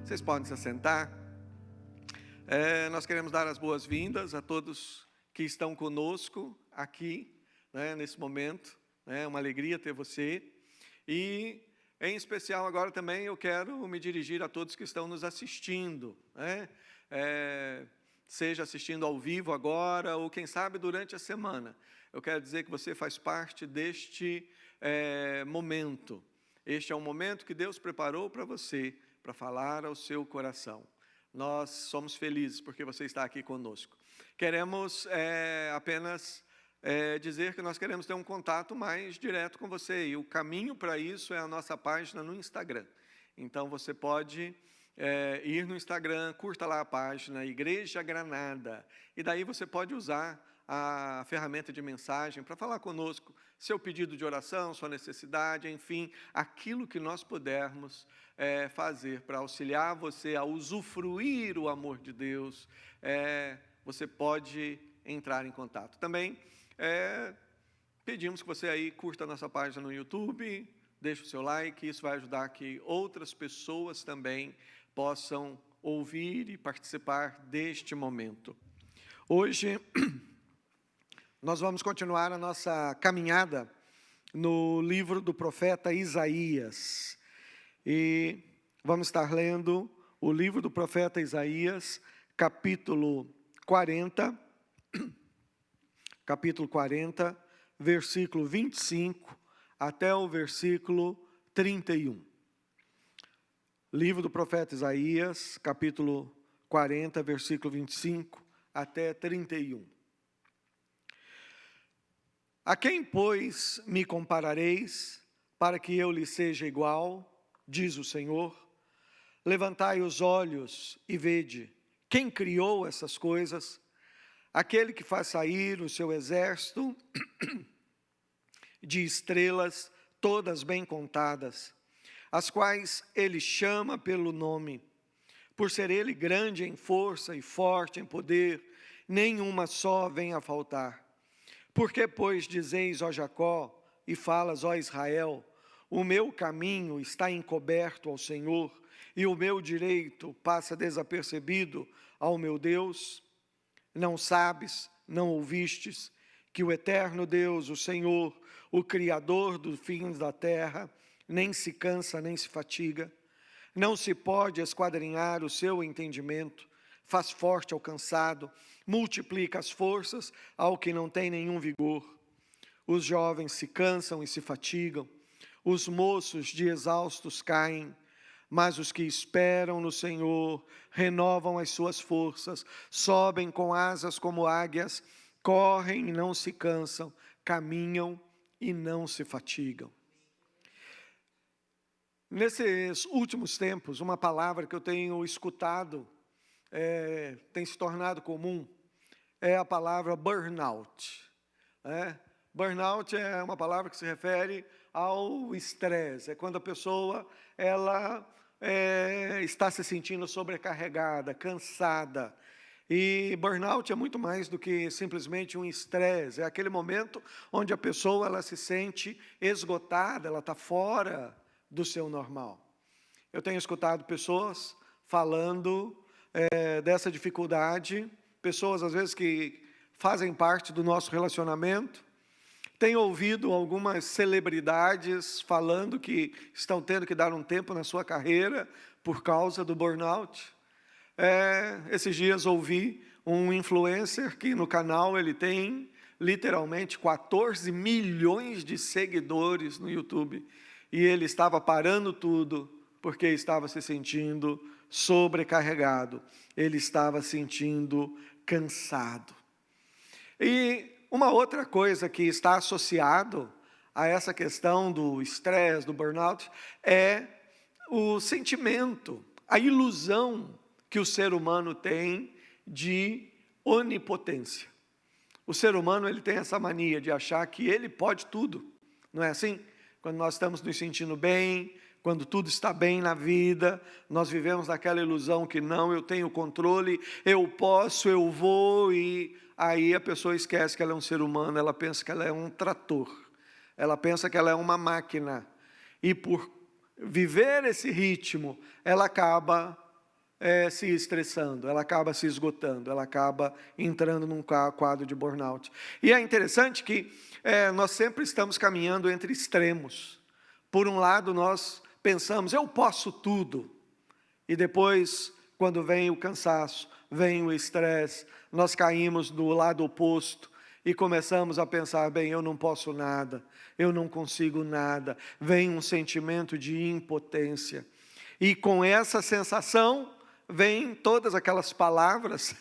Vocês podem se assentar. Nós queremos dar as boas-vindas a todos que estão conosco aqui, nesse momento. É uma alegria ter você. E, em especial, agora também eu quero me dirigir a todos que estão nos assistindo, seja assistindo ao vivo agora ou, quem sabe, durante a semana. Eu quero dizer que você faz parte deste momento. Este é um momento que Deus preparou para você, para falar ao seu coração. Nós somos felizes porque você está aqui conosco. Queremos apenas dizer que nós queremos ter um contato mais direto com você. E o caminho para isso é a nossa página no Instagram. Então, você pode ir no Instagram, curta lá a página Igreja Granada. E daí você pode usar a ferramenta de mensagem para falar conosco, seu pedido de oração, sua necessidade, enfim, aquilo que nós pudermos fazer para auxiliar você a usufruir o amor de Deus, você pode entrar em contato. Também pedimos que você aí curta a nossa página no YouTube, deixe o seu like, isso vai ajudar que outras pessoas também possam ouvir e participar deste momento. Hoje nós vamos continuar a nossa caminhada no livro do profeta Isaías. E vamos estar lendo o livro do profeta Isaías, capítulo 40, versículo 25 até o versículo 31. Livro do profeta Isaías, capítulo 40, versículo 25 até 31. A quem, pois, me comparareis, para que eu lhe seja igual, diz o Senhor? Levantai os olhos e vede, quem criou essas coisas? Aquele que faz sair o seu exército de estrelas, todas bem contadas, as quais ele chama pelo nome, por ser ele grande em força e forte em poder, nenhuma só vem a faltar. Por que, pois, dizeis, ó Jacó, e falas, ó Israel, o meu caminho está encoberto ao Senhor, e o meu direito passa desapercebido ao meu Deus? Não sabes, não ouvistes, que o eterno Deus, o Senhor, o Criador dos fins da terra, nem se cansa, nem se fatiga, não se pode esquadrinhar o seu entendimento, faz forte ao cansado, multiplica as forças ao que não tem nenhum vigor. Os jovens se cansam e se fatigam, os moços de exaustos caem, mas os que esperam no Senhor renovam as suas forças, sobem com asas como águias, correm e não se cansam, caminham e não se fatigam. Nesses últimos tempos, uma palavra que eu tenho escutado, tem se tornado comum, é a palavra burnout. Burnout é uma palavra que se refere ao estresse, é quando a pessoa está se sentindo sobrecarregada, cansada. E burnout é muito mais do que simplesmente um estresse, é aquele momento onde a pessoa ela se sente esgotada, ela está fora do seu normal. Eu tenho escutado pessoas falando dessa dificuldade, pessoas às vezes que fazem parte do nosso relacionamento. Tenho ouvido algumas celebridades falando que estão tendo que dar um tempo na sua carreira por causa do burnout. Esses dias ouvi um influencer que no canal ele tem literalmente 14 milhões de seguidores no YouTube. E ele estava parando tudo porque estava se sentindo sobrecarregado. Ele estava sentindo cansado. E uma outra coisa que está associado a essa questão do estresse, do burnout, é o sentimento, a ilusão que o ser humano tem de onipotência. O ser humano ele tem essa mania de achar que ele pode tudo, não é assim? Quando nós estamos nos sentindo bem, quando tudo está bem na vida, nós vivemos naquela ilusão que não, eu tenho controle, eu posso, eu vou, e aí a pessoa esquece que ela é um ser humano, ela pensa que ela é um trator, ela pensa que ela é uma máquina, e por viver esse ritmo, ela acaba se estressando, ela acaba se esgotando, ela acaba entrando num quadro de burnout. E é interessante que nós sempre estamos caminhando entre extremos. Por um lado, nós pensamos, eu posso tudo. E depois, quando vem o cansaço, vem o estresse, nós caímos do lado oposto e começamos a pensar, bem, eu não posso nada, eu não consigo nada. Vem um sentimento de impotência. E com essa sensação, vem todas aquelas palavras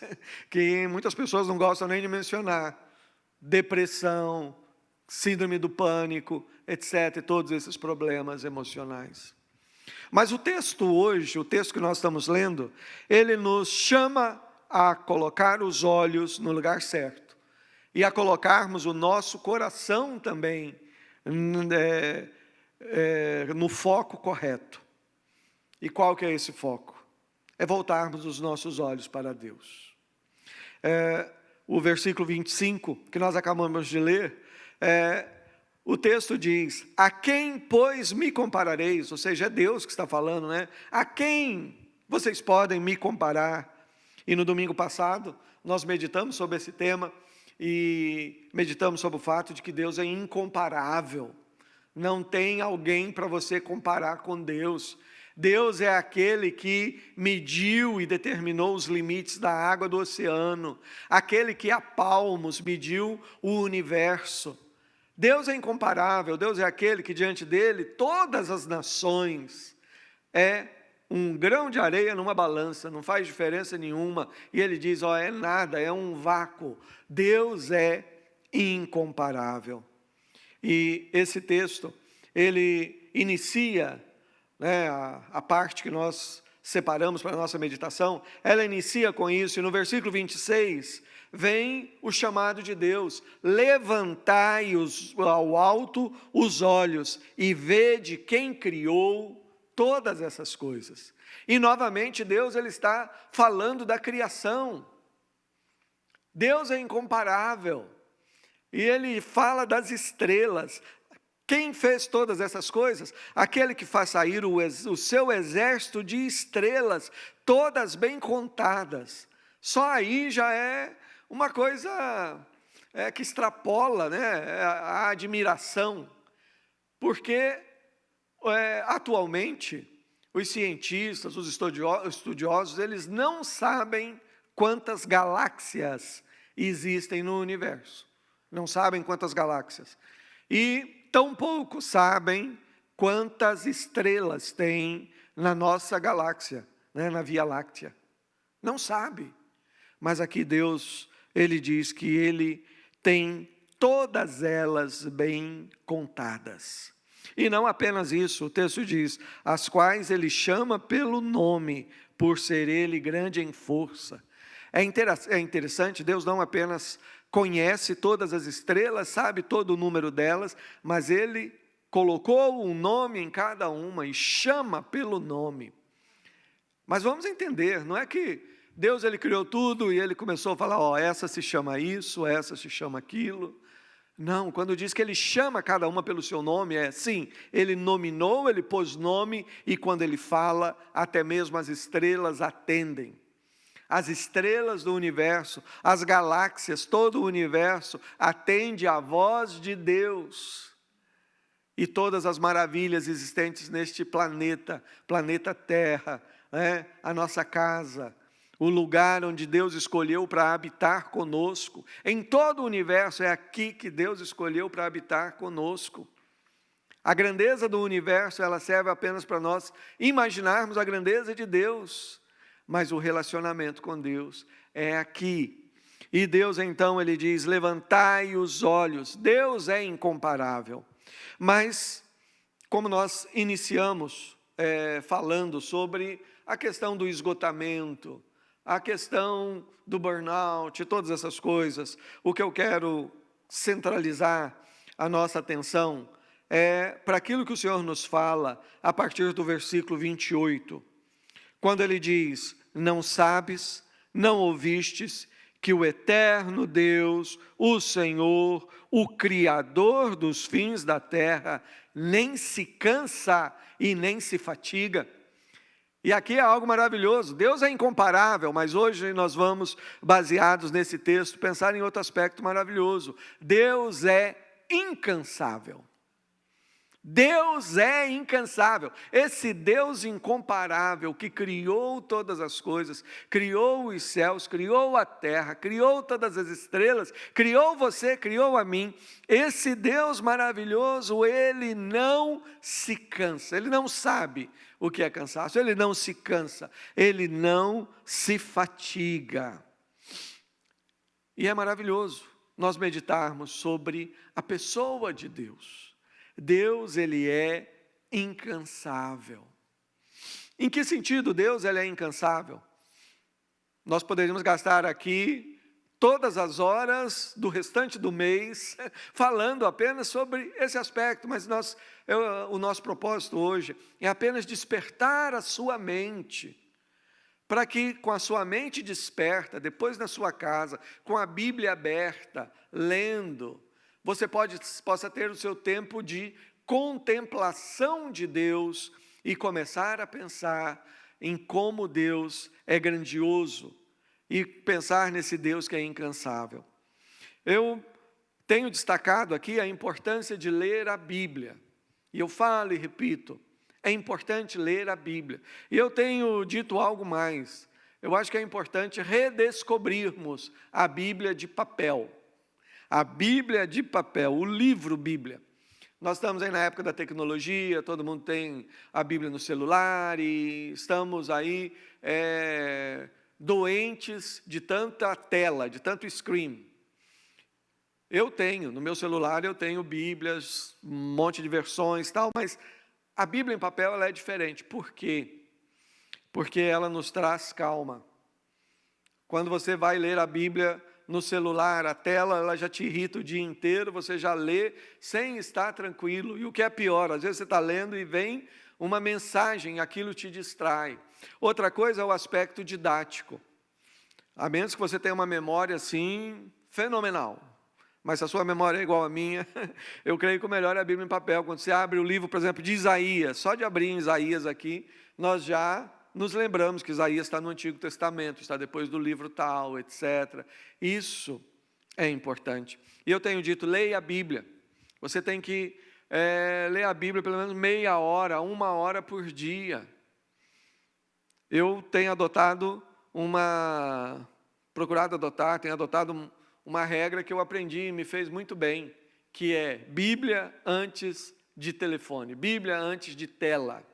que muitas pessoas não gostam nem de mencionar. Depressão, síndrome do pânico, etc. Todos esses problemas emocionais. Mas o texto hoje, o texto que nós estamos lendo, ele nos chama a colocar os olhos no lugar certo. E a colocarmos o nosso coração também no foco correto. E qual que é esse foco? É voltarmos os nossos olhos para Deus. O versículo 25, que nós acabamos de ler, o texto diz, a quem, pois, me comparareis? Ou seja, é Deus que está falando, né? A quem vocês podem me comparar? E no domingo passado, nós meditamos sobre esse tema, e meditamos sobre o fato de que Deus é incomparável. Não tem alguém para você comparar com Deus. Deus é aquele que mediu e determinou os limites da água do oceano, aquele que a palmos mediu o universo. Deus é incomparável, Deus é aquele que diante dele todas as nações é um grão de areia numa balança, não faz diferença nenhuma. E ele diz, é nada, é um vácuo. Deus é incomparável. E esse texto, ele inicia, a parte que nós separamos para a nossa meditação, ela inicia com isso, e no versículo 26, vem o chamado de Deus, levantai ao alto os olhos, e vede quem criou todas essas coisas. E novamente Deus ele está falando da criação. Deus é incomparável, e ele fala das estrelas. Quem fez todas essas coisas? Aquele que faz sair o seu exército de estrelas, todas bem contadas. Só aí já é uma coisa que extrapola, a admiração. Porque atualmente os cientistas, os estudiosos, eles não sabem quantas galáxias existem no universo. Não sabem quantas galáxias. E tampouco sabem quantas estrelas tem na nossa galáxia, na Via Láctea. Não sabe. Mas aqui Deus, ele diz que ele tem todas elas bem contadas. E não apenas isso, o texto diz, as quais ele chama pelo nome, por ser ele grande em força. É interessante, Deus não apenas conhece todas as estrelas, sabe todo o número delas, mas ele colocou um nome em cada uma e chama pelo nome. Mas vamos entender, não é que Deus ele criou tudo e ele começou a falar, essa se chama isso, essa se chama aquilo. Não, quando diz que ele chama cada uma pelo seu nome, sim, ele nominou, ele pôs nome, e quando ele fala, até mesmo as estrelas atendem. As estrelas do universo, as galáxias, todo o universo atende à voz de Deus. E todas as maravilhas existentes neste planeta Terra, a nossa casa, o lugar onde Deus escolheu para habitar conosco. Em todo o universo é aqui que Deus escolheu para habitar conosco. A grandeza do universo, ela serve apenas para nós imaginarmos a grandeza de Deus. Mas o relacionamento com Deus é aqui. E Deus então, ele diz, levantai os olhos. Deus é incomparável. Mas, como nós iniciamos falando sobre a questão do esgotamento, a questão do burnout, todas essas coisas, o que eu quero centralizar a nossa atenção é para aquilo que o Senhor nos fala a partir do versículo 28. Quando ele diz, não sabes, não ouvistes, que o eterno Deus, o Senhor, o Criador dos fins da terra, nem se cansa e nem se fatiga. E aqui é algo maravilhoso. Deus é incomparável, mas hoje nós vamos, baseados nesse texto, pensar em outro aspecto maravilhoso. Deus é incansável. Deus é incansável. Esse Deus incomparável que criou todas as coisas, criou os céus, criou a terra, criou todas as estrelas, criou você, criou a mim. Esse Deus maravilhoso, ele não se cansa, ele não sabe o que é cansaço, ele não se cansa, ele não se fatiga. E é maravilhoso nós meditarmos sobre a pessoa de Deus. Deus, ele é incansável. Em que sentido Deus, ele é incansável? Nós poderíamos gastar aqui todas as horas do restante do mês falando apenas sobre esse aspecto, mas o nosso propósito hoje é apenas despertar a sua mente, para que com a sua mente desperta, depois na sua casa, com a Bíblia aberta, lendo, você possa ter o seu tempo de contemplação de Deus e começar a pensar em como Deus é grandioso e pensar nesse Deus que é incansável. Eu tenho destacado aqui a importância de ler a Bíblia. E eu falo e repito, é importante ler a Bíblia. E eu tenho dito algo mais. Eu acho que é importante redescobrirmos a Bíblia de papel. A Bíblia de papel, o livro Bíblia. Nós estamos aí na época da tecnologia, todo mundo tem a Bíblia no celular e estamos aí doentes de tanta tela, de tanto screen. No meu celular eu tenho Bíblias, um monte de versões e tal, mas a Bíblia em papel ela é diferente. Por quê? Porque ela nos traz calma. Quando você vai ler a Bíblia no celular, a tela ela já te irrita o dia inteiro, você já lê sem estar tranquilo. E o que é pior, às vezes você está lendo e vem uma mensagem, aquilo te distrai. Outra coisa é o aspecto didático. A menos que você tenha uma memória assim, fenomenal. Mas se a sua memória é igual à minha, eu creio que o melhor é a Bíblia em papel. Quando você abre o livro, por exemplo, de Isaías, só de abrir em Isaías aqui, nós já nos lembramos que Isaías está no Antigo Testamento, está depois do livro tal, etc. Isso é importante. E eu tenho dito, leia a Bíblia. Você tem que ler a Bíblia pelo menos meia hora, 1 hora por dia. Eu tenho procurado adotar, tenho adotado uma regra que eu aprendi e me fez muito bem, que é Bíblia antes de telefone, Bíblia antes de tela.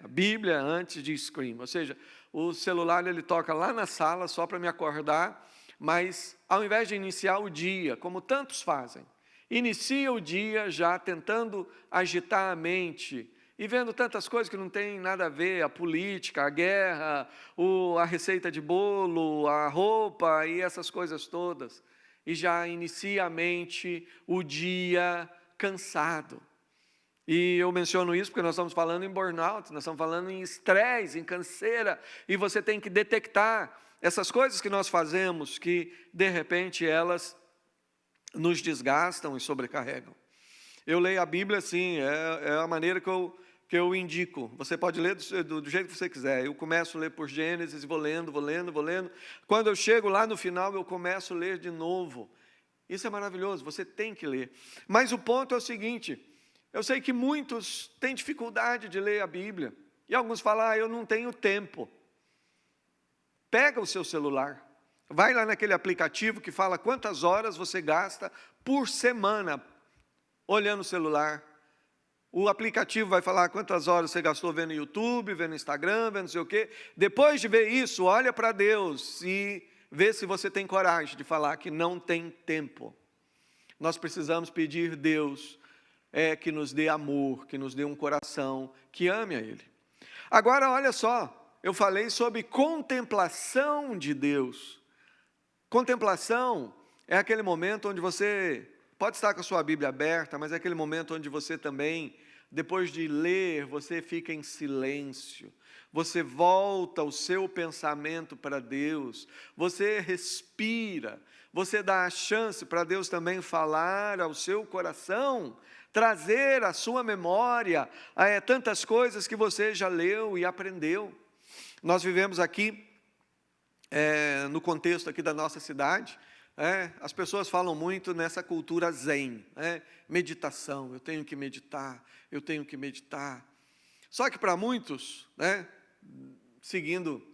A Bíblia antes de screen, ou seja, o celular ele toca lá na sala só para me acordar, mas ao invés de iniciar o dia, como tantos fazem, inicia o dia já tentando agitar a mente e vendo tantas coisas que não tem nada a ver, a política, a guerra, a receita de bolo, a roupa e essas coisas todas, e já inicia a mente o dia cansado. E eu menciono isso porque nós estamos falando em burnout, nós estamos falando em estresse, em canseira, e você tem que detectar essas coisas que nós fazemos, que de repente elas nos desgastam e sobrecarregam. Eu leio a Bíblia assim, é a maneira que eu indico. Você pode ler do jeito que você quiser. Eu começo a ler por Gênesis, vou lendo. Quando eu chego lá no final, eu começo a ler de novo. Isso é maravilhoso, você tem que ler. Mas o ponto é o seguinte, eu sei que muitos têm dificuldade de ler a Bíblia. E alguns falam, eu não tenho tempo. Pega o seu celular, vai lá naquele aplicativo que fala quantas horas você gasta por semana olhando o celular. O aplicativo vai falar quantas horas você gastou vendo YouTube, vendo Instagram, vendo não sei o quê. Depois de ver isso, olha para Deus e vê se você tem coragem de falar que não tem tempo. Nós precisamos pedir Deus que nos dê amor, que nos dê um coração que ame a Ele. Agora, olha só, eu falei sobre contemplação de Deus. Contemplação é aquele momento onde você pode estar com a sua Bíblia aberta, mas é aquele momento onde você também, depois de ler, você fica em silêncio. Você volta o seu pensamento para Deus, você respira, você dá a chance para Deus também falar ao seu coração, trazer à sua memória tantas coisas que você já leu e aprendeu. Nós vivemos aqui, no contexto aqui da nossa cidade, as pessoas falam muito nessa cultura zen, meditação, eu tenho que meditar, eu tenho que meditar. Só que para muitos, seguindo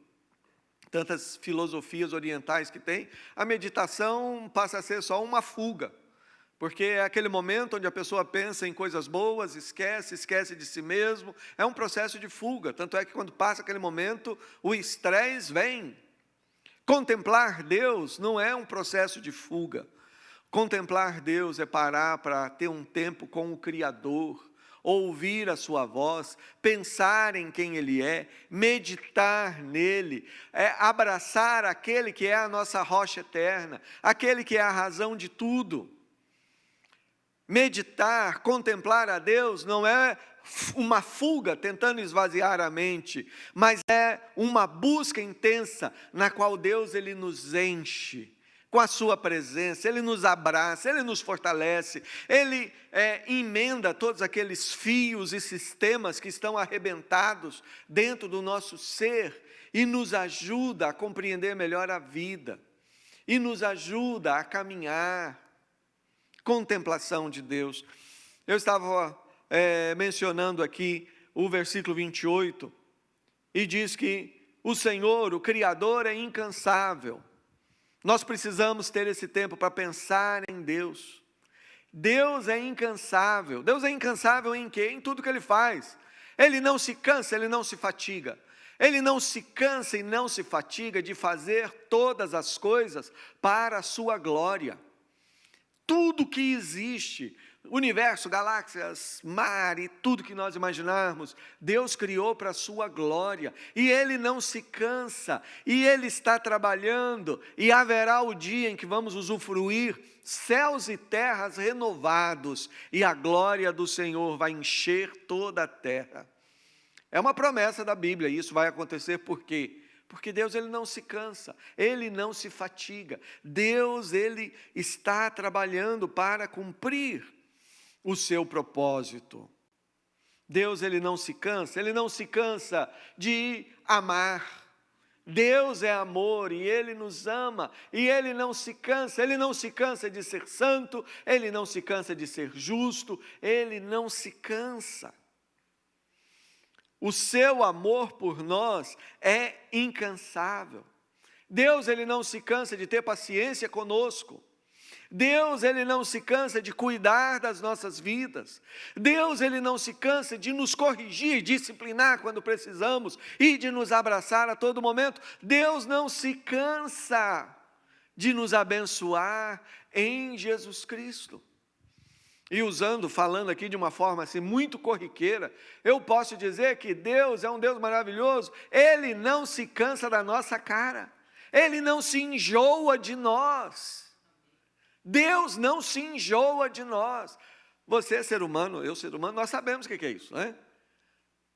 tantas filosofias orientais que tem, a meditação passa a ser só uma fuga, porque é aquele momento onde a pessoa pensa em coisas boas, esquece de si mesmo, é um processo de fuga, tanto é que quando passa aquele momento, o estresse vem. Contemplar Deus não é um processo de fuga, contemplar Deus é parar para ter um tempo com o Criador, ouvir a sua voz, pensar em quem Ele é, meditar nele, abraçar aquele que é a nossa rocha eterna, aquele que é a razão de tudo. Meditar, contemplar a Deus não é uma fuga tentando esvaziar a mente, mas é uma busca intensa na qual Deus Ele nos enche com a sua presença, Ele nos abraça, Ele nos fortalece, Ele emenda todos aqueles fios e sistemas que estão arrebentados dentro do nosso ser e nos ajuda a compreender melhor a vida, e nos ajuda a caminhar. Contemplação de Deus. Eu estava mencionando aqui o versículo 28, e diz que o Senhor, o Criador, é incansável. Nós precisamos ter esse tempo para pensar em Deus. Deus é incansável. Deus é incansável em quê? Em tudo que Ele faz. Ele não se cansa, Ele não se fatiga. Ele não se cansa e não se fatiga de fazer todas as coisas para a sua glória. Tudo que existe, universo, galáxias, mar e tudo que nós imaginarmos, Deus criou para a sua glória, e Ele não se cansa, e Ele está trabalhando, e haverá o dia em que vamos usufruir céus e terras renovados, e a glória do Senhor vai encher toda a terra. É uma promessa da Bíblia, e isso vai acontecer por quê? Porque Deus, Ele não se cansa, Ele não se fatiga. Deus, Ele está trabalhando para cumprir o seu propósito. Deus, Ele não se cansa de amar. Deus é amor e Ele nos ama, e Ele não se cansa de ser santo, Ele não se cansa de ser justo, Ele não se cansa. O seu amor por nós é incansável. Deus, Ele não se cansa de ter paciência conosco. Deus, Ele não se cansa de cuidar das nossas vidas. Deus, Ele não se cansa de nos corrigir, disciplinar quando precisamos e de nos abraçar a todo momento. Deus não se cansa de nos abençoar em Jesus Cristo. E falando aqui de uma forma assim muito corriqueira, eu posso dizer que Deus é um Deus maravilhoso. Ele não se cansa da nossa cara, Ele não se enjoa de nós. Deus não se enjoa de nós. Você é ser humano, eu ser humano, nós sabemos o que é isso, né?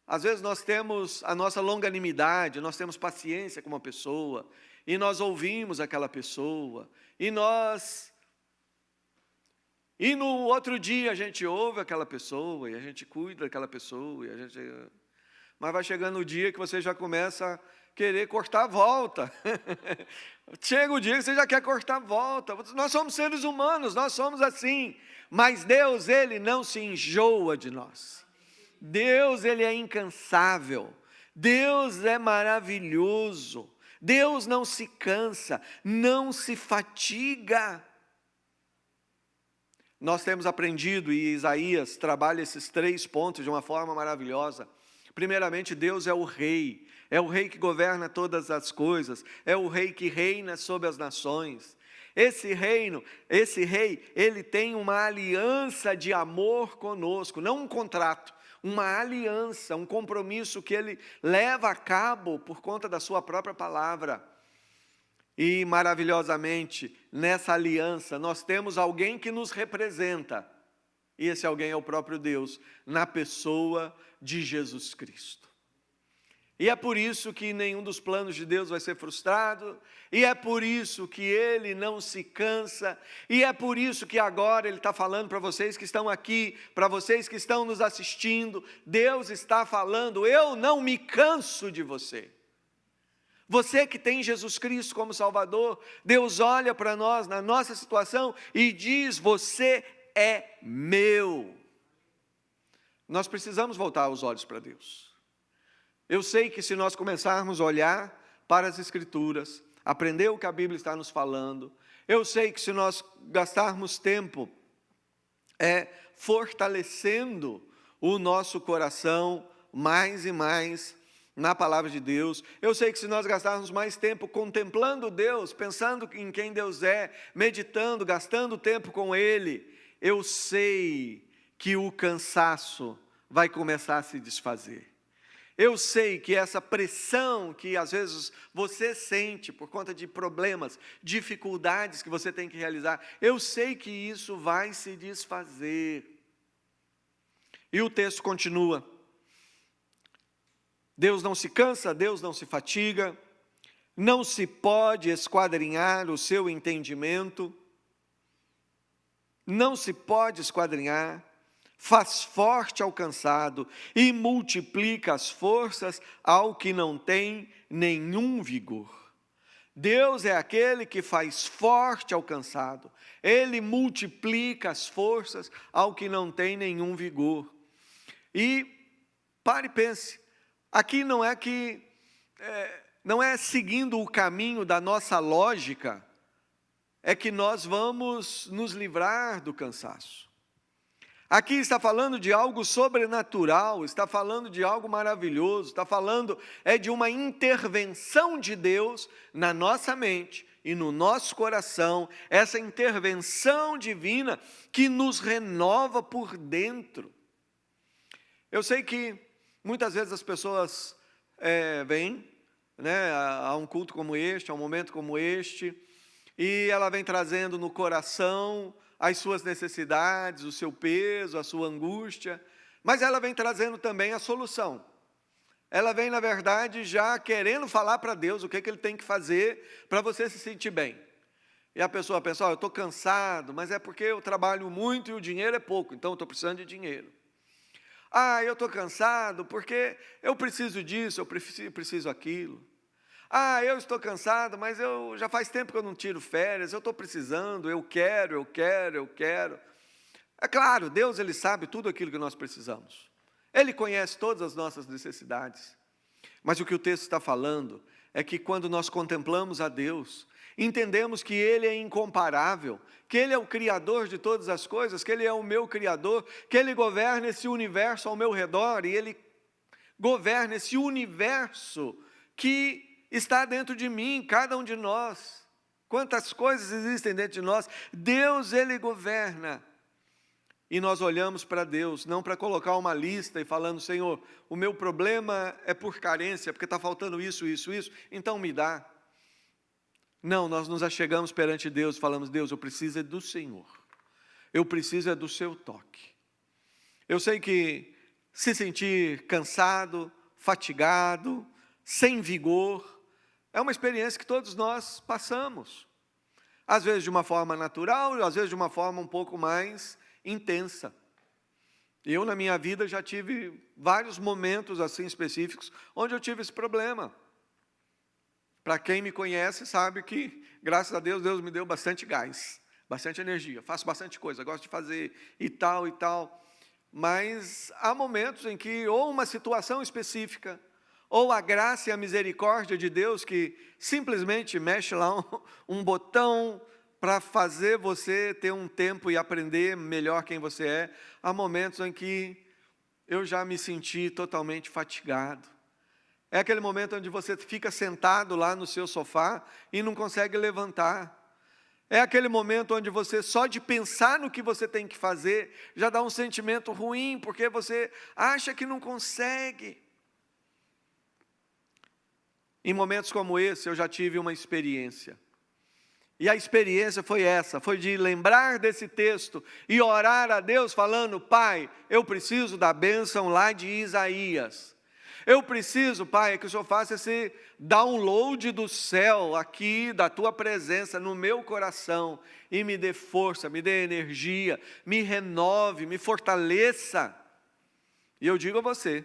Às vezes nós temos a nossa longanimidade, nós temos paciência com uma pessoa, e nós ouvimos aquela pessoa, e no outro dia a gente ouve aquela pessoa, e a gente cuida daquela pessoa, mas vai chegando o dia que você já começa a querer cortar a volta. Chega o dia que você já quer cortar a volta. Nós somos seres humanos, nós somos assim, mas Deus, Ele não se enjoa de nós. Deus, Ele é incansável. Deus é maravilhoso. Deus não se cansa, não se fatiga. Nós temos aprendido, e Isaías trabalha esses 3 pontos de uma forma maravilhosa. Primeiramente, Deus é o Rei que governa todas as coisas, é o Rei que reina sobre as nações. Esse Rei, Ele tem uma aliança de amor conosco, não um contrato, uma aliança, um compromisso que Ele leva a cabo por conta da sua própria palavra. E maravilhosamente, nessa aliança, nós temos alguém que nos representa. E esse alguém é o próprio Deus, na pessoa de Jesus Cristo. E é por isso que nenhum dos planos de Deus vai ser frustrado, e é por isso que Ele não se cansa, e é por isso que agora Ele está falando para vocês que estão aqui, para vocês que estão nos assistindo, Deus está falando: eu não me canso de você. Você que tem Jesus Cristo como Salvador, Deus olha para nós, na nossa situação, e diz: você é meu. Nós precisamos voltar os olhos para Deus. Eu sei que se nós começarmos a olhar para as Escrituras, aprender o que a Bíblia está nos falando, eu sei que se nós gastarmos tempo fortalecendo o nosso coração mais e mais na palavra de Deus, eu sei que se nós gastarmos mais tempo contemplando Deus, pensando em quem Deus é, meditando, gastando tempo com Ele, eu sei que o cansaço vai começar a se desfazer. Eu sei que essa pressão que às vezes você sente por conta de problemas, dificuldades que você tem que realizar, eu sei que isso vai se desfazer. E o texto continua: Deus não se cansa, Deus não se fatiga, não se pode esquadrinhar o seu entendimento, não se pode esquadrinhar, faz forte ao cansado e multiplica as forças ao que não tem nenhum vigor. Deus é aquele que faz forte ao cansado, Ele multiplica as forças ao que não tem nenhum vigor. E pare e pense, aqui não é seguindo o caminho da nossa lógica, é que nós vamos nos livrar do cansaço. Aqui está falando de algo sobrenatural, está falando de algo maravilhoso, está falando de uma intervenção de Deus na nossa mente e no nosso coração, essa intervenção divina que nos renova por dentro. Eu sei que muitas vezes as pessoas vêm a um culto como este, a um momento como este, e ela vem trazendo no coração as suas necessidades, o seu peso, a sua angústia, mas ela vem trazendo também a solução. Ela vem, na verdade, já querendo falar para Deus o que Ele tem que fazer para você se sentir bem. E a pessoa pensa: eu estou cansado, mas é porque eu trabalho muito e o dinheiro é pouco, então eu estou precisando de dinheiro. Eu estou cansado porque eu preciso disso, eu preciso aquilo. Eu estou cansado, mas já faz tempo que eu não tiro férias, eu estou precisando, eu quero. É claro, Deus, Ele sabe tudo aquilo que nós precisamos. Ele conhece todas as nossas necessidades. Mas o que o texto está falando é que quando nós contemplamos a Deus, entendemos que Ele é incomparável, que Ele é o Criador de todas as coisas, que Ele é o meu Criador, que Ele governa esse universo ao meu redor, e Ele governa esse universo que está dentro de mim, cada um de nós. Quantas coisas existem dentro de nós. Deus, Ele governa. E nós olhamos para Deus, não para colocar uma lista e falando: Senhor, o meu problema é por carência, porque está faltando isso, então me dá. Não, nós nos achegamos perante Deus e falamos: Deus, eu preciso do Senhor. Eu preciso do seu toque. Eu sei que se sentir cansado, fatigado, sem vigor, é uma experiência que todos nós passamos. Às vezes de uma forma natural, às vezes de uma forma um pouco mais intensa. Eu, na minha vida, já tive vários momentos assim específicos, onde eu tive esse problema. Para quem me conhece, sabe que, graças a Deus, Deus me deu bastante gás, bastante energia, faço bastante coisa, gosto de fazer e tal, mas há momentos em que, ou uma situação específica, ou a graça e a misericórdia de Deus que simplesmente mexe lá um botão para fazer você ter um tempo e aprender melhor quem você é. Há momentos em que eu já me senti totalmente fatigado. É aquele momento onde você fica sentado lá no seu sofá e não consegue levantar. É aquele momento onde você, só de pensar no que você tem que fazer, já dá um sentimento ruim, porque você acha que não consegue. Em momentos como esse, eu já tive uma experiência. E a experiência foi essa, foi de lembrar desse texto e orar a Deus falando: Pai, eu preciso da bênção lá de Isaías. Eu preciso, Pai, que o Senhor faça esse download do céu aqui, da Tua presença no meu coração, e me dê força, me dê energia, me renove, me fortaleça. E eu digo a você,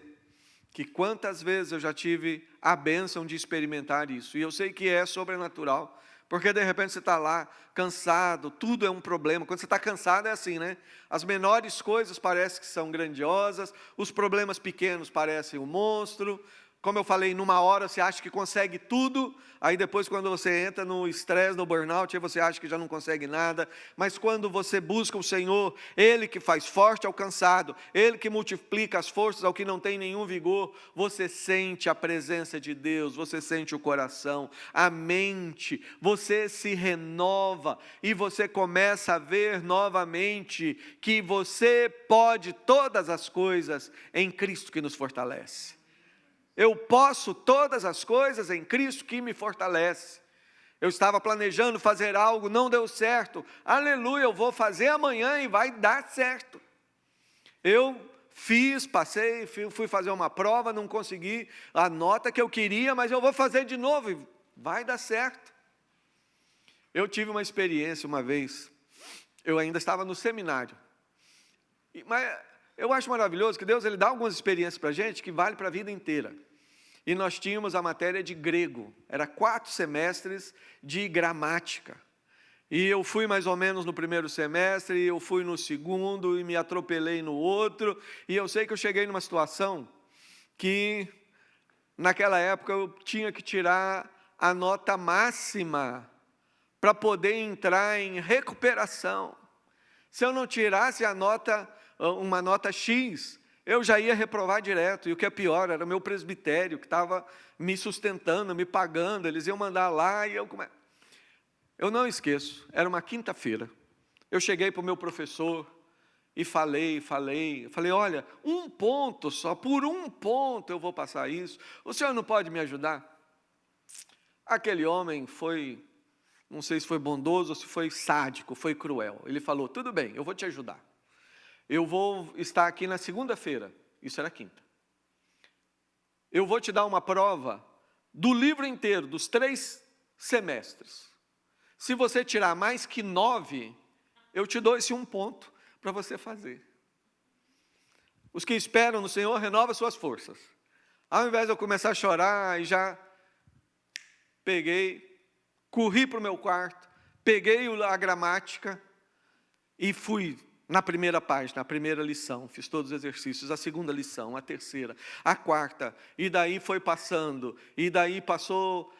que quantas vezes eu já tive a bênção de experimentar isso, e eu sei que é sobrenatural, porque de repente você está lá, cansado, tudo é um problema. Quando você está cansado é assim, né? As menores coisas parecem que são grandiosas, os problemas pequenos parecem um monstro. Como eu falei, numa hora você acha que consegue tudo, aí depois quando você entra no estresse, no burnout, aí você acha que já não consegue nada. Mas quando você busca o Senhor, Ele que faz forte ao cansado, Ele que multiplica as forças ao que não tem nenhum vigor, você sente a presença de Deus, você sente o coração, a mente, você se renova e você começa a ver novamente que você pode todas as coisas em Cristo que nos fortalece. Eu posso todas as coisas em Cristo que me fortalece. Eu estava planejando fazer algo, não deu certo. Aleluia, eu vou fazer amanhã e vai dar certo. Eu passei, fui fazer uma prova, não consegui a nota que eu queria, mas eu vou fazer de novo e vai dar certo. Eu tive uma experiência uma vez, eu ainda estava no seminário. Mas eu acho maravilhoso que Deus ele dá algumas experiências para a gente que vale para a vida inteira. E nós tínhamos a matéria de grego, era 4 semestres de gramática. E eu fui mais ou menos no primeiro semestre, eu fui no segundo e me atropelei no outro. E eu sei que eu cheguei numa situação que, naquela época, eu tinha que tirar a nota máxima para poder entrar em recuperação. Se eu não tirasse uma nota X, eu já ia reprovar direto, e o que é pior, era o meu presbitério, que estava me sustentando, me pagando, eles iam mandar lá, e eu não esqueço, era uma quinta-feira, eu cheguei para o meu professor, e falei, olha, 1 ponto só, por 1 ponto eu vou passar isso, o senhor não pode me ajudar? Aquele homem foi, não sei se foi bondoso, ou se foi sádico, foi cruel, ele falou, tudo bem, eu vou te ajudar. Eu vou estar aqui na segunda-feira, isso era quinta. Eu vou te dar uma prova do livro inteiro, dos 3 semestres. Se você tirar mais que 9, eu te dou esse 1 ponto para você fazer. Os que esperam no Senhor, renova suas forças. Ao invés de eu começar a chorar, e já corri para o meu quarto, peguei a gramática e fui na primeira página, a primeira lição, fiz todos os exercícios, a segunda lição, a terceira, a quarta, e daí foi passando, e daí passou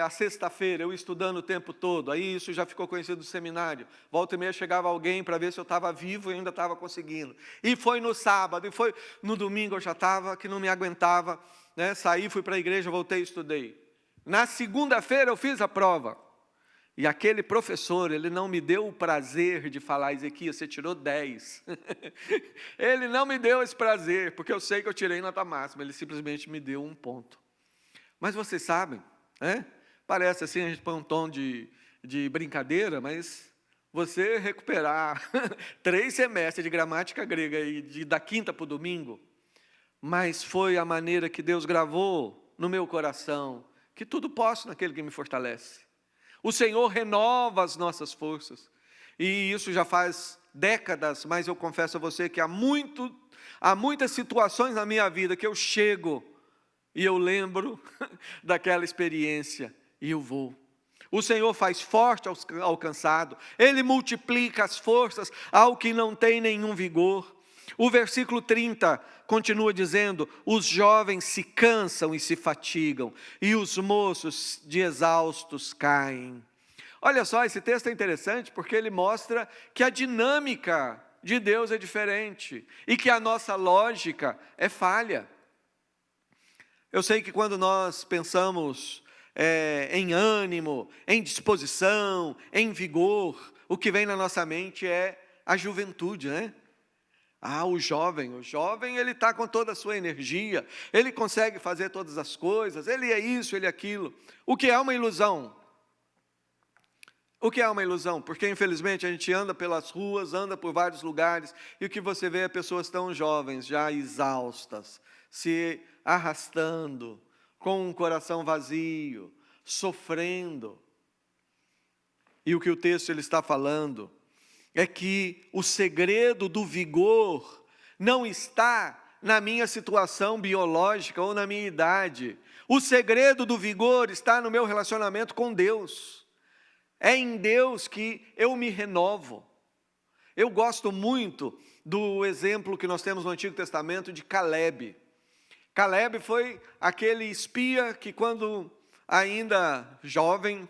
a sexta-feira, eu estudando o tempo todo, aí isso já ficou conhecido do seminário, volta e meia chegava alguém para ver se eu estava vivo e ainda estava conseguindo, e foi no sábado, e foi no domingo eu já estava, que não me aguentava, né? Saí, fui para a igreja, voltei e estudei. Na segunda-feira eu fiz a prova, e aquele professor, ele não me deu o prazer de falar, Ezequias, você tirou 10. Ele não me deu esse prazer, porque eu sei que eu tirei nota máxima, ele simplesmente me deu 1 ponto. Mas vocês sabem, né? Parece assim, a gente põe um tom de brincadeira, mas você recuperar 3 semestres de gramática grega, e da quinta para o domingo, mas foi a maneira que Deus gravou no meu coração, que tudo posso naquele que me fortalece. O Senhor renova as nossas forças, e isso já faz décadas, mas eu confesso a você que há muitas situações na minha vida que eu chego e eu lembro daquela experiência e eu vou. O Senhor faz forte ao cansado, Ele multiplica as forças ao que não tem nenhum vigor. O versículo 30 continua dizendo, os jovens se cansam e se fatigam, e os moços de exaustos caem. Olha só, esse texto é interessante porque ele mostra que a dinâmica de Deus é diferente, e que a nossa lógica é falha. Eu sei que quando nós pensamos em ânimo, em disposição, em vigor, o que vem na nossa mente é a juventude, né? O jovem ele está com toda a sua energia, ele consegue fazer todas as coisas, ele é isso, ele é aquilo. O que é uma ilusão? O que é uma ilusão? Porque infelizmente a gente anda pelas ruas, anda por vários lugares, e o que você vê é pessoas tão jovens, já exaustas, se arrastando, com um coração vazio, sofrendo. E o que o texto ele está falando é que o segredo do vigor não está na minha situação biológica ou na minha idade. O segredo do vigor está no meu relacionamento com Deus. É em Deus que eu me renovo. Eu gosto muito do exemplo que nós temos no Antigo Testamento de Caleb. Caleb foi aquele espia que, quando ainda jovem,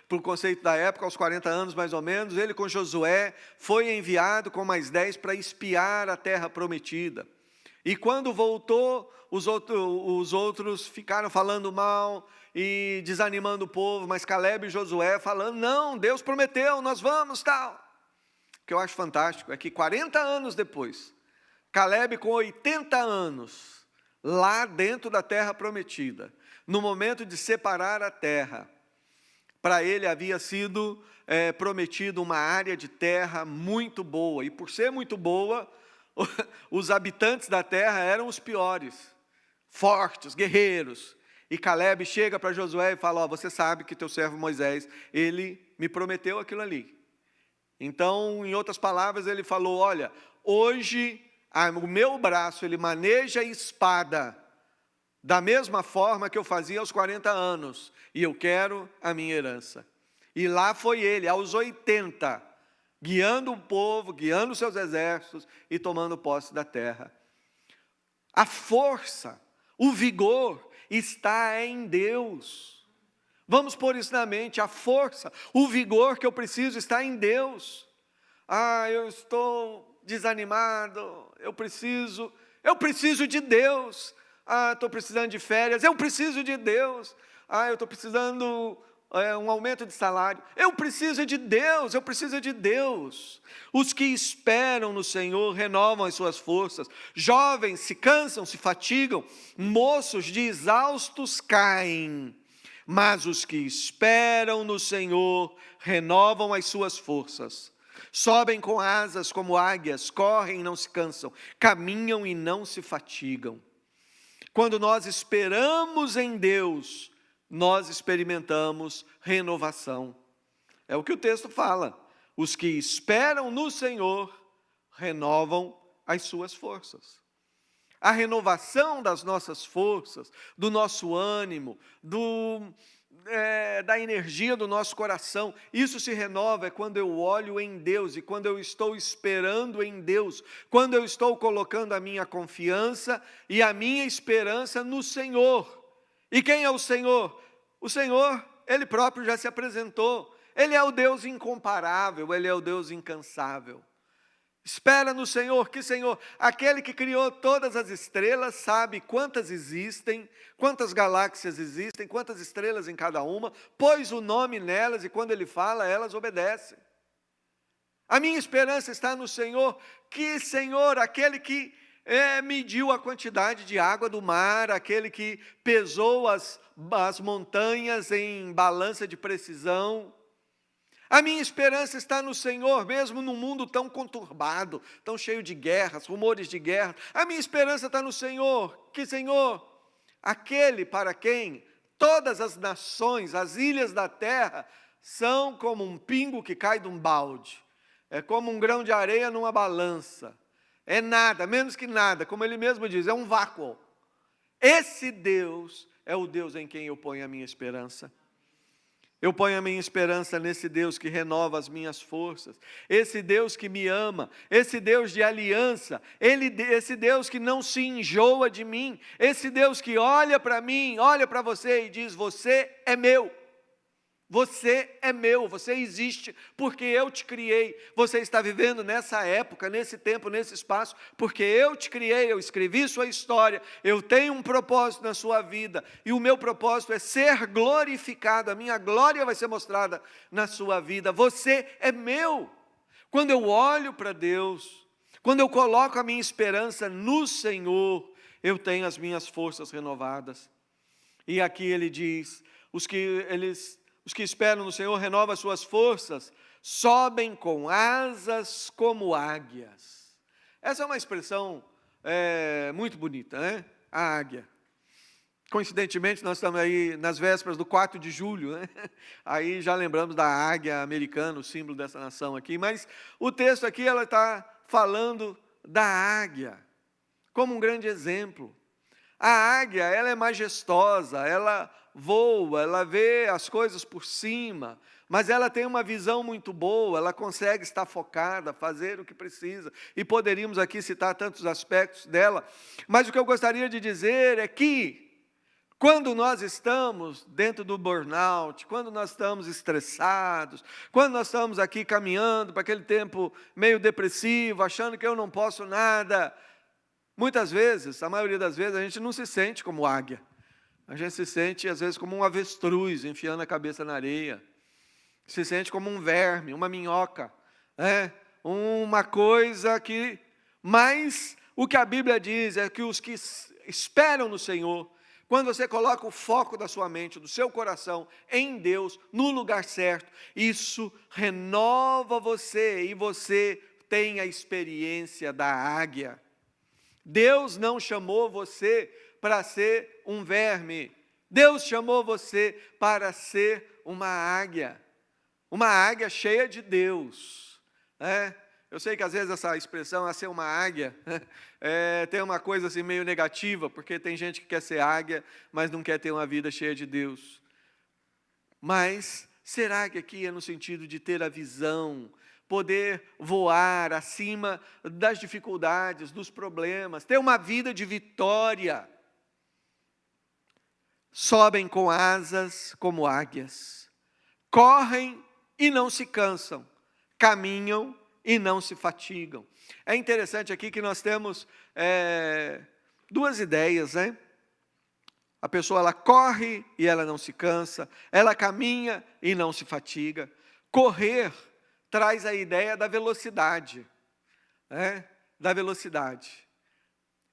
para o conceito da época, aos 40 anos mais ou menos, ele com Josué foi enviado com mais 10 para espiar a terra prometida. E quando voltou, os outros ficaram falando mal e desanimando o povo, mas Caleb e Josué falando: não, Deus prometeu, nós vamos, tal. O que eu acho fantástico é que 40 anos depois, Caleb com 80 anos, lá dentro da terra prometida, no momento de separar a terra, para ele havia sido prometido uma área de terra muito boa, e por ser muito boa, os habitantes da terra eram os piores, fortes, guerreiros. E Caleb chega para Josué e fala: você sabe que teu servo Moisés, ele me prometeu aquilo ali. Então, em outras palavras, ele falou: olha, hoje o meu braço ele maneja a espada da mesma forma que eu fazia aos 40 anos, e eu quero a minha herança. E lá foi ele, aos 80, guiando o povo, guiando seus exércitos e tomando posse da terra. A força, o vigor está em Deus. Vamos pôr isso na mente: a força, o vigor que eu preciso está em Deus. Eu estou desanimado, eu preciso de Deus. Estou precisando de férias, eu preciso de Deus. Eu estou precisando um aumento de salário, eu preciso de Deus, eu preciso de Deus. Os que esperam no Senhor renovam as suas forças. Jovens se cansam, se fatigam, moços de exaustos caem. Mas os que esperam no Senhor renovam as suas forças. Sobem com asas como águias, correm e não se cansam, caminham e não se fatigam. Quando nós esperamos em Deus, nós experimentamos renovação. É o que o texto fala: os que esperam no Senhor renovam as suas forças. A renovação das nossas forças, do nosso ânimo, da energia do nosso coração, isso se renova quando eu olho em Deus, e quando eu estou esperando em Deus, quando eu estou colocando a minha confiança e a minha esperança no Senhor. E quem é o Senhor? O Senhor, Ele próprio já se apresentou. Ele é o Deus incomparável, Ele é o Deus incansável. Espera no Senhor. Que Senhor? Aquele que criou todas as estrelas, sabe quantas existem, quantas galáxias existem, quantas estrelas em cada uma, pôs o nome nelas, e quando Ele fala, elas obedecem. A minha esperança está no Senhor. Que Senhor? Aquele que mediu a quantidade de água do mar, aquele que pesou as montanhas em balança de precisão. A minha esperança está no Senhor, mesmo num mundo tão conturbado, tão cheio de guerras, rumores de guerra. A minha esperança está no Senhor. Que Senhor? Aquele para quem todas as nações, as ilhas da terra, são como um pingo que cai de um balde. É como um grão de areia numa balança. É nada, menos que nada, como Ele mesmo diz, é um vácuo. Esse Deus é o Deus em quem eu ponho a minha esperança. Eu ponho a minha esperança nesse Deus que renova as minhas forças, esse Deus que me ama, esse Deus de aliança, esse Deus que não se enjoa de mim, esse Deus que olha para mim, olha para você e diz: você é meu. Você é meu, você existe porque eu te criei. Você está vivendo nessa época, nesse tempo, nesse espaço, porque eu te criei, eu escrevi sua história, eu tenho um propósito na sua vida, e o meu propósito é ser glorificado, a minha glória vai ser mostrada na sua vida. Você é meu. Quando eu olho para Deus, quando eu coloco a minha esperança no Senhor, eu tenho as minhas forças renovadas. E aqui ele diz: os que esperam no Senhor renovam as suas forças, sobem com asas como águias. Essa é uma expressão muito bonita, né? a águia. Coincidentemente, nós estamos aí nas vésperas do 4 de julho, né? Aí já lembramos da águia americana, o símbolo dessa nação aqui, mas o texto aqui, ela está falando da águia, como um grande exemplo. A águia, ela é majestosa, ela voa, ela vê as coisas por cima, mas ela tem uma visão muito boa, ela consegue estar focada, fazer o que precisa, e poderíamos aqui citar tantos aspectos dela, mas o que eu gostaria de dizer é que, quando nós estamos dentro do burnout, quando nós estamos estressados, quando nós estamos aqui caminhando para aquele tempo meio depressivo, achando que eu não posso nada, muitas vezes, a maioria das vezes, a gente não se sente como águia. A gente se sente, às vezes, como um avestruz enfiando a cabeça na areia. Se sente como um verme, uma minhoca, uma coisa que... Mas o que a Bíblia diz é que os que esperam no Senhor, quando você coloca o foco da sua mente, do seu coração, em Deus, no lugar certo, isso renova você e você tem a experiência da águia. Deus não chamou você para ser um verme. Deus chamou você para ser uma águia cheia de Deus. Eu sei que às vezes essa expressão, ser uma águia, tem uma coisa assim meio negativa, porque tem gente que quer ser águia, mas não quer ter uma vida cheia de Deus. Mas ser águia aqui é no sentido de ter a visão, poder voar acima das dificuldades, dos problemas, ter uma vida de vitória. Sobem com asas como águias, correm e não se cansam, caminham e não se fatigam. É interessante aqui que nós temos duas ideias, né? A pessoa, ela corre e ela não se cansa, ela caminha e não se fatiga. Correr traz a ideia da velocidade, da velocidade.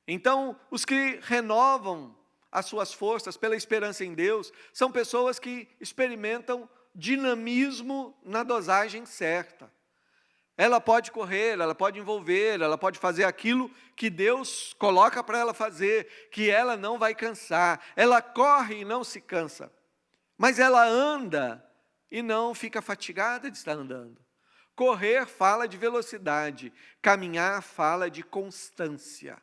Então, os que renovam as suas forças pela esperança em Deus, são pessoas que experimentam dinamismo na dosagem certa. Ela pode correr, ela pode envolver, ela pode fazer aquilo que Deus coloca para ela fazer, que ela não vai cansar. Ela corre e não se cansa, mas ela anda e não fica fatigada de estar andando. Correr fala de velocidade, caminhar fala de constância,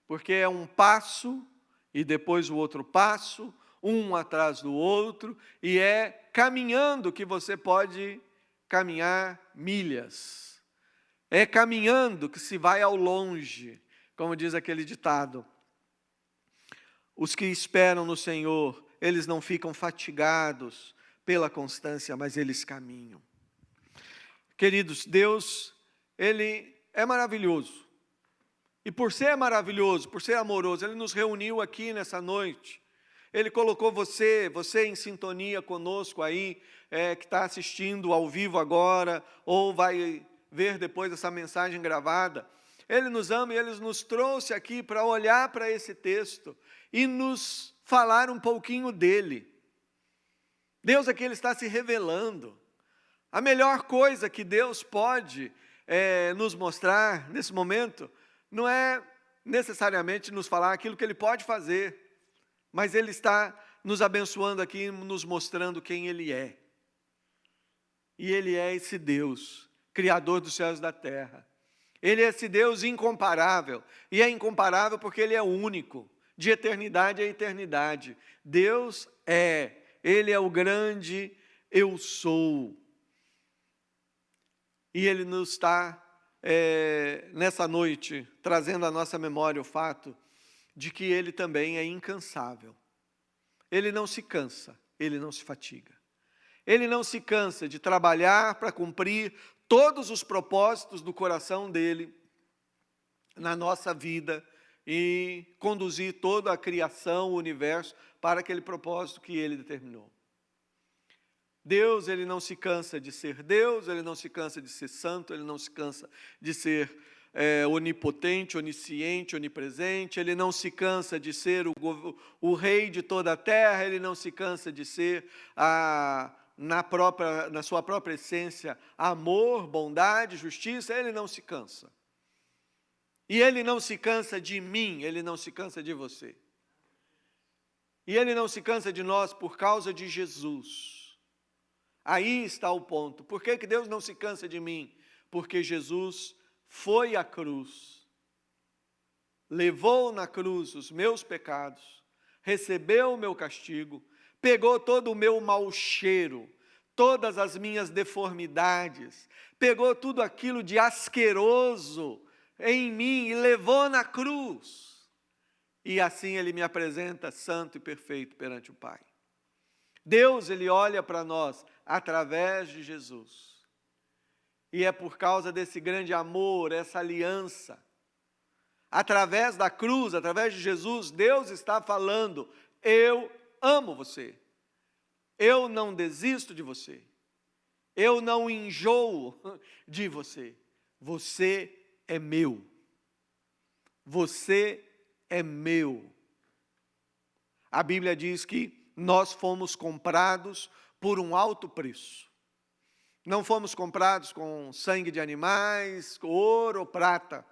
porque é um passo e depois o outro passo, um atrás do outro, e é caminhando que você pode caminhar milhas. É caminhando que se vai ao longe, como diz aquele ditado. Os que esperam no Senhor, eles não ficam fatigados pela constância, mas eles caminham. Queridos, Deus, Ele é maravilhoso. E por ser maravilhoso, por ser amoroso, Ele nos reuniu aqui nessa noite. Ele colocou você em sintonia conosco aí, que está assistindo ao vivo agora, ou vai ver depois essa mensagem gravada. Ele nos ama e Ele nos trouxe aqui para olhar para esse texto e nos falar um pouquinho dele. Deus aqui, Ele está se revelando. A melhor coisa que Deus pode nos mostrar nesse momento, não é necessariamente nos falar aquilo que Ele pode fazer, mas Ele está nos abençoando aqui, nos mostrando quem Ele é. E Ele é esse Deus, Criador dos céus e da terra. Ele é esse Deus incomparável, e é incomparável porque Ele é único, de eternidade a eternidade. Deus Ele é o grande eu sou. E Ele nos está, nessa noite, trazendo à nossa memória o fato de que Ele também é incansável. Ele não se cansa, Ele não se fatiga. Ele não se cansa de trabalhar para cumprir todos os propósitos do coração dEle na nossa vida e conduzir toda a criação, o universo, para aquele propósito que Ele determinou. Deus, Ele não se cansa de ser Deus, Ele não se cansa de ser santo, Ele não se cansa de ser onipotente, onisciente, onipresente, Ele não se cansa de ser o rei de toda a terra, Ele não se cansa de ser, na sua própria essência, amor, bondade, justiça, Ele não se cansa. E Ele não se cansa de mim, Ele não se cansa de você. E Ele não se cansa de nós por causa de Jesus. Aí está o ponto. Por que Deus não se cansa de mim? Porque Jesus foi à cruz, levou na cruz os meus pecados, recebeu o meu castigo, pegou todo o meu mau cheiro, todas as minhas deformidades, pegou tudo aquilo de asqueroso em mim e levou na cruz. E assim Ele me apresenta santo e perfeito perante o Pai. Deus, Ele olha para nós através de Jesus. E é por causa desse grande amor, essa aliança. Através da cruz, através de Jesus, Deus está falando: eu amo você. Eu não desisto de você. Eu não enjoo de você. Você é meu. Você é meu. A Bíblia diz que nós fomos comprados por um alto preço. Não fomos comprados com sangue de animais, ouro ou prata,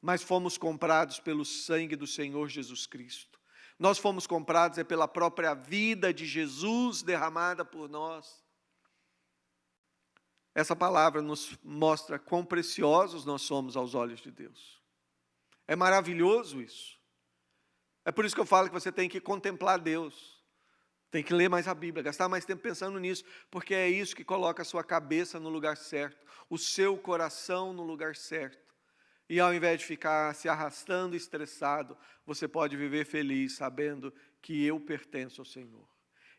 mas fomos comprados pelo sangue do Senhor Jesus Cristo. Nós fomos comprados pela própria vida de Jesus derramada por nós. Essa palavra nos mostra quão preciosos nós somos aos olhos de Deus. É maravilhoso isso. É por isso que eu falo que você tem que contemplar Deus. Tem que ler mais a Bíblia, gastar mais tempo pensando nisso, porque é isso que coloca a sua cabeça no lugar certo, o seu coração no lugar certo. E ao invés de ficar se arrastando estressado, você pode viver feliz sabendo que eu pertenço ao Senhor.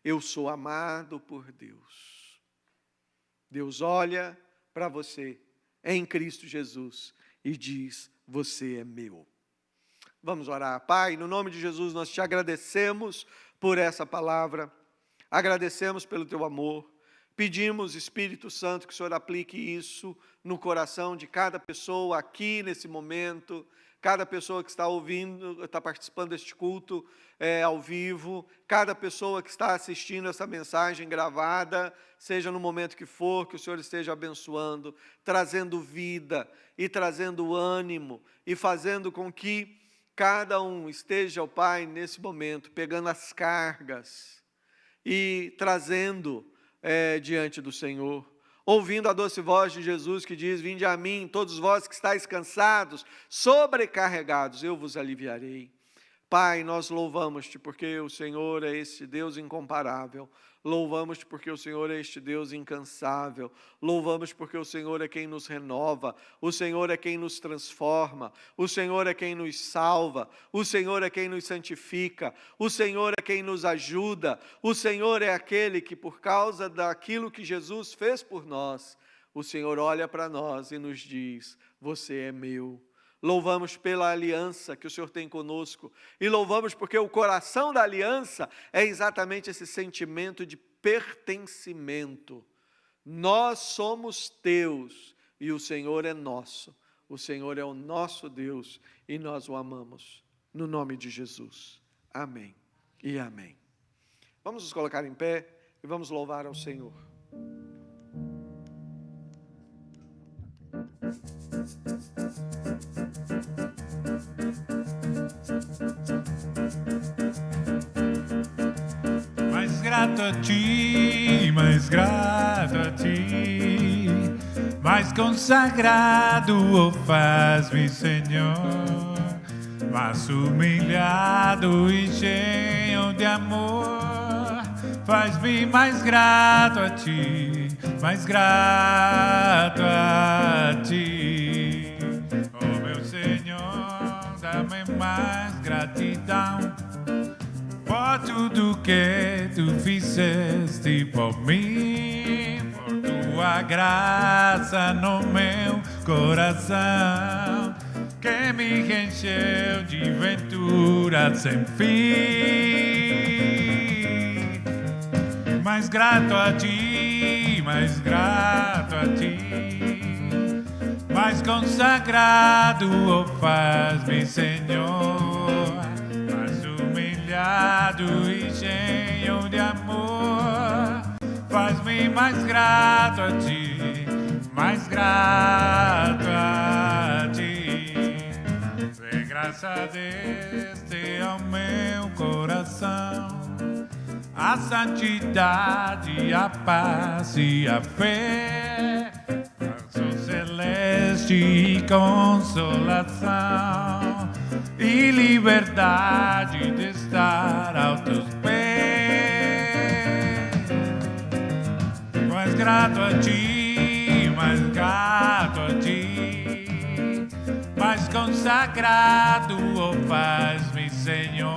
Eu sou amado por Deus. Deus olha para você em Cristo Jesus e diz: você é meu. Vamos orar. Pai, no nome de Jesus nós te agradecemos por essa palavra, agradecemos pelo teu amor, pedimos, Espírito Santo, que o Senhor aplique isso no coração de cada pessoa aqui nesse momento, cada pessoa que está ouvindo, está participando deste culto ao vivo, cada pessoa que está assistindo essa mensagem gravada, seja no momento que for, que o Senhor esteja abençoando, trazendo vida e trazendo ânimo e fazendo com que cada um esteja, ó Pai, nesse momento, pegando as cargas e trazendo diante do Senhor, ouvindo a doce voz de Jesus que diz: vinde a mim, todos vós que estáis cansados, sobrecarregados, eu vos aliviarei. Pai, nós louvamos-te porque o Senhor é este Deus incomparável. Louvamos-te porque o Senhor é este Deus incansável. Louvamos porque o Senhor é quem nos renova. O Senhor é quem nos transforma. O Senhor é quem nos salva. O Senhor é quem nos santifica. O Senhor é quem nos ajuda. O Senhor é aquele que, por causa daquilo que Jesus fez por nós, o Senhor olha para nós e nos diz: você é meu. Louvamos pela aliança que o Senhor tem conosco. E louvamos porque o coração da aliança é exatamente esse sentimento de pertencimento. Nós somos teus e o Senhor é nosso. O Senhor é o nosso Deus e nós o amamos. No nome de Jesus. Amém e amém. Vamos nos colocar em pé e vamos louvar ao Senhor. Mais grato a ti, mais grato a ti, mais consagrado o faz-me, Senhor, mais humilhado e cheio de amor, faz-me mais grato a ti, mais grato a ti. Oh meu Senhor, dá-me mais gratidão por tudo que tu fizeste por mim, por tua graça no meu coração, que me encheu de ventura sem fim. Mais grato a ti, mais grato a ti, mais consagrado o faz-me, Senhor, mais humilhado e cheio de amor, faz-me mais grato a ti, mais grato a ti. graça deste ao meu coração, a santidade, a paz e a fé, a celeste e consolação, e liberdade de estar aos teus pés. Mais grato a ti, mais grato a ti, mais consagrado, oh faz-me, Senhor,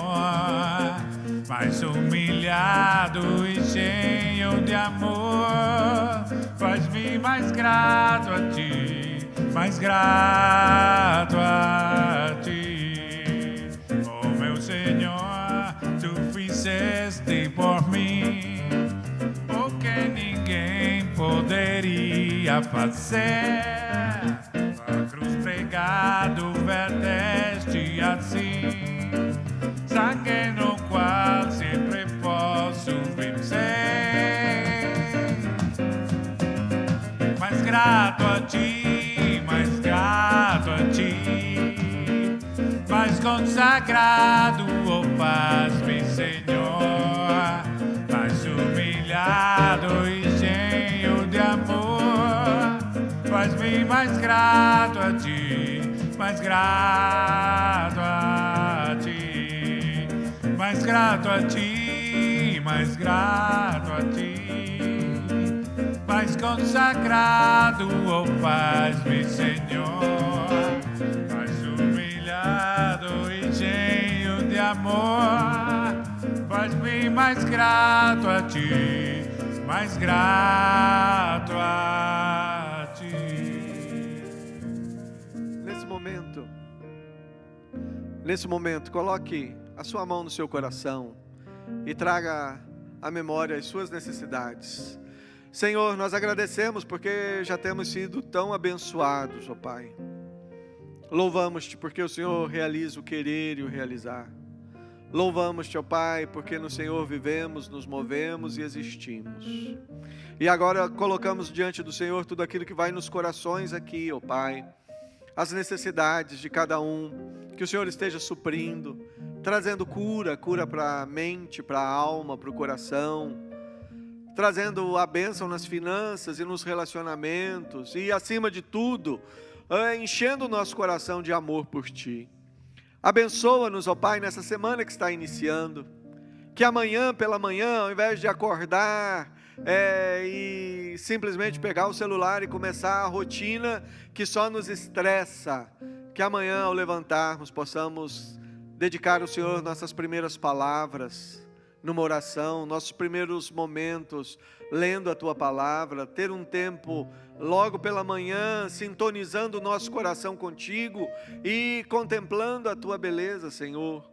mais humilhado e cheio de amor, faz-me mais grato a ti, mais grato a ti. Oh meu Senhor, tu fizeste por mim o que ninguém poderia fazer. A cruz pregado verteste assim, sangue no qual sempre posso vencer. Mais grato a ti, mais grato a ti, mais consagrado, oh faz-me, Senhor, mais humilhado e cheio de amor, faz-me mais grato a ti, mais grato a ti, mais grato a ti, mais grato a ti, mais consagrado, oh faz-me, Senhor, mais humilhado e cheio de amor, faz-me mais grato a ti, mais grato a ti. Nesse momento, coloque a sua mão no seu coração e traga à memória as suas necessidades. Senhor, nós agradecemos porque já temos sido tão abençoados, ó Pai. Louvamos-te porque o Senhor realiza o querer e o realizar. Louvamos-te, ó Pai, porque no Senhor vivemos, nos movemos e existimos. E agora colocamos diante do Senhor tudo aquilo que vai nos corações aqui, ó Pai. As necessidades de cada um, que o Senhor esteja suprindo, trazendo cura para a mente, para a alma, para o coração, trazendo a bênção nas finanças e nos relacionamentos, e acima de tudo, enchendo o nosso coração de amor por Ti. Abençoa-nos, ó Pai, nessa semana que está iniciando, que amanhã pela manhã, ao invés de acordar e simplesmente pegar o celular e começar a rotina que só nos estressa, que amanhã ao levantarmos possamos dedicar ao Senhor nossas primeiras palavras numa oração, nossos primeiros momentos lendo a Tua Palavra, ter um tempo logo pela manhã sintonizando o nosso coração contigo e contemplando a Tua beleza, Senhor.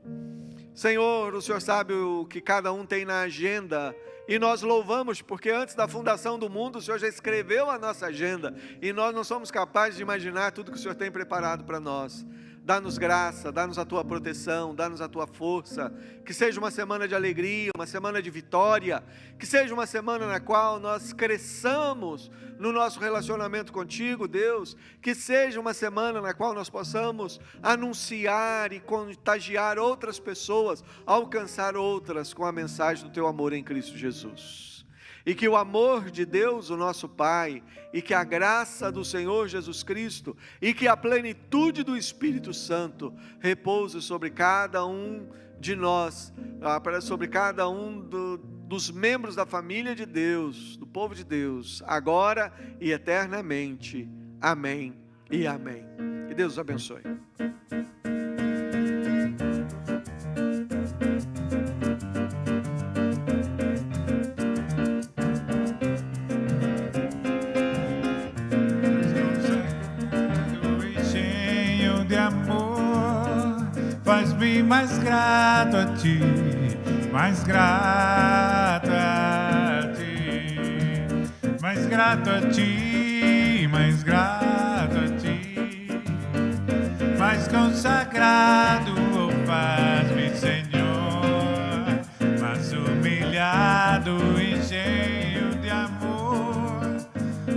Senhor, o Senhor sabe o que cada um tem na agenda, e nós louvamos porque antes da fundação do mundo o Senhor já escreveu a nossa agenda, e nós não somos capazes de imaginar tudo que o Senhor tem preparado para nós. Dá-nos graça, dá-nos a Tua proteção, dá-nos a Tua força, que seja uma semana de alegria, uma semana de vitória, que seja uma semana na qual nós cresçamos no nosso relacionamento contigo, Deus, que seja uma semana na qual nós possamos anunciar e contagiar outras pessoas, alcançar outras com a mensagem do Teu amor em Cristo Jesus. E que o amor de Deus, o nosso Pai, e que a graça do Senhor Jesus Cristo, e que a plenitude do Espírito Santo repouse sobre cada um de nós, sobre cada um dos membros da família de Deus, do povo de Deus, agora e eternamente. Amém e amém. Que Deus os abençoe. Faz-me mais grato a ti, mais grato a ti, mais grato a ti, mais grato a ti, mais consagrado, oh faz-me, Senhor, mais humilhado e cheio de amor,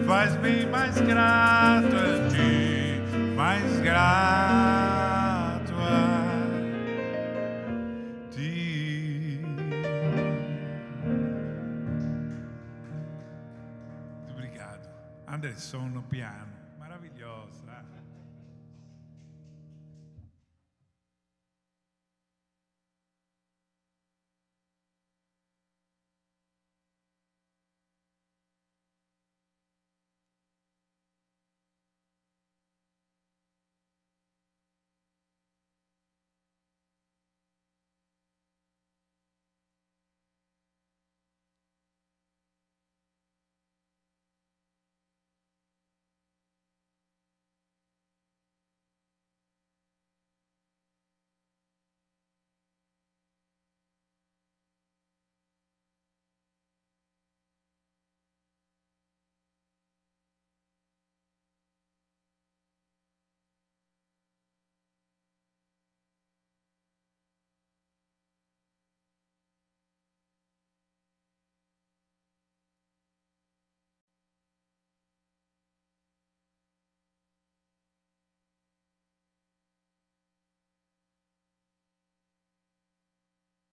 faz-me mais grato a ti, mais grato a ti. Anderson no piano.